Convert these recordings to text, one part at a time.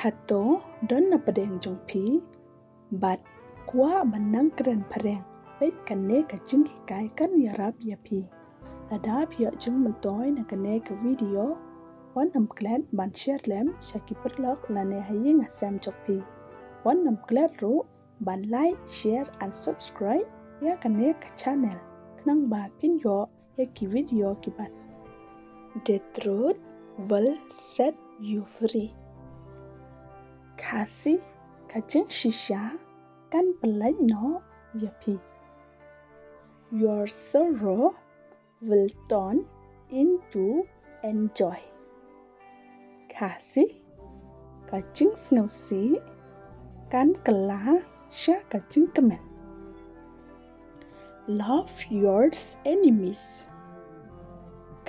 Hato don na padeng jong pi, but kwa manang kren pareng, bet kane kajing hikai kan yarab ya pi. Ladab ya jeng mentoy na kane ka video, wan am glad ban share lem shaki perlok lane haying asam jok pi. Wan am glad ro ban like, share and subscribe ya kane ka channel. Knang ba pin yo ya ki video ki bat. The truth will set you free. Kasi kajing shisha kan pelaj no yapi. Your sorrow will turn into enjoy. Kasi kajing sngewsih kan kylla sha kajingkmen. Love your enemies.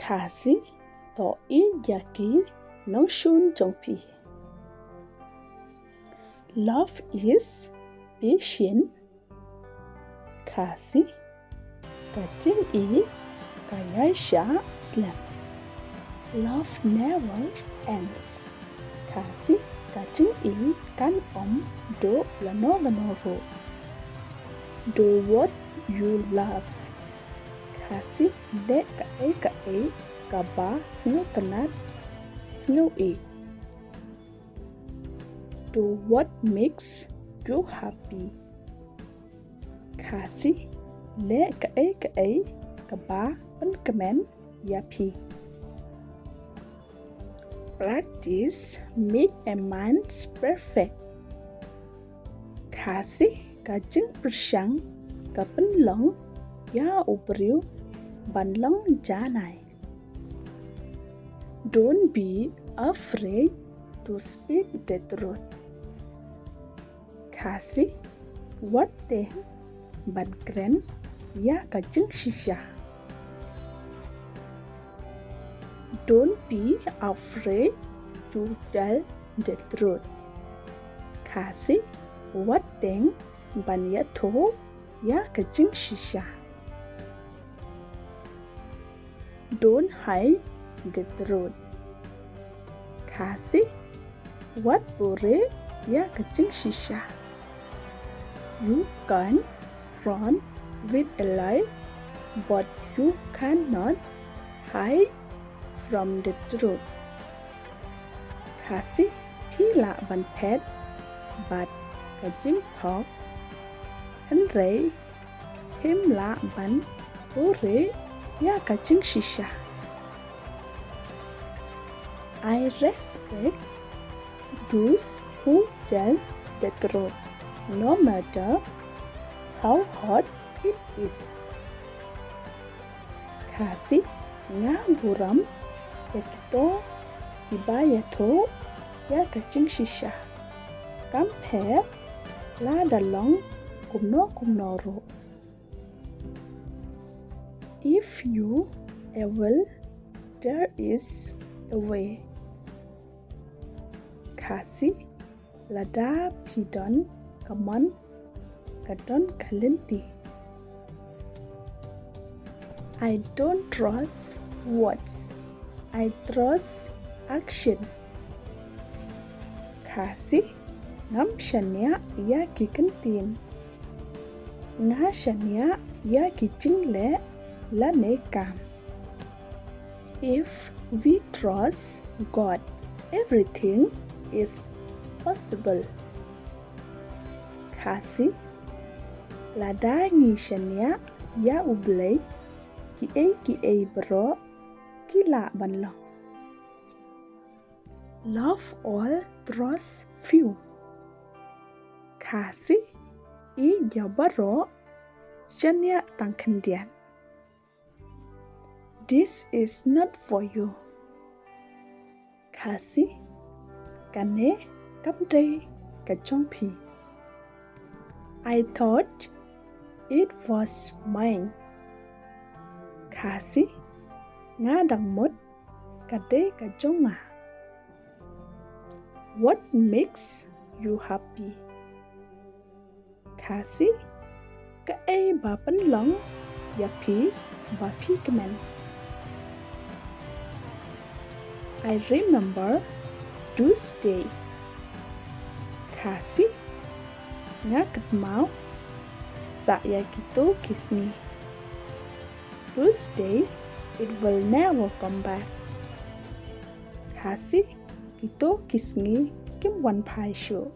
Kasi to i yaki nong shun jong pi. Love is patient. Kasi kajing i kayay sha slam. Love never ends. Kasi kajing i kan do lano ro. Do what you love. Kasi le ka e ka ba sngeu kanat sngeu e. Do what makes you happy. Kasi le ka e ka ba kajingkmen yapi. Practice make a man perfect. Kasi kajing persyang ka penlong ya ubriu banlong janai. Don't be afraid to speak the truth. Kasi what the ban kren ya kajing shisha. Don't be afraid to tell the truth. Kasi what the ban ya tho ya kajing shisha. Don't hide the truth. Kasi what bore ya kajing shisha. You can run with a lie, but you cannot hide from the truth. Kasi kylla ban pet, but kajing talk. Hắn rei him la ban bore ya kajing shisha. I respect those who tell the truth, no matter how hard it is. Kasi nga buram ekto ibaya tho ya kajing shisha. Compare la dalong kumno ro. If you a will, there is a way. Kasi lada pidon kaman kadon kalenti. I don't trust words. I trust action. Kasi ngam shanya ya ki kentin. Nga shanya ya ki jingle la ne kam. If we trust God, everything is possible. Kasi lada ngi shanya ya ublay ki e bro kylla banlong. Love all, trust few. Kasi i jabaro shanya tangkendian. This is not for you. Kasi kane kamde kachongpi. I thought it was mine. Kasi nga dangmut kade kajonga. What makes you happy? Kasi ka e ba penlong yapi ba pigment. I remember those days kasih ngakit mau saya gitu kisni. Tuesday, it will never come back. Kasih gitu kisni kim wan pai shu.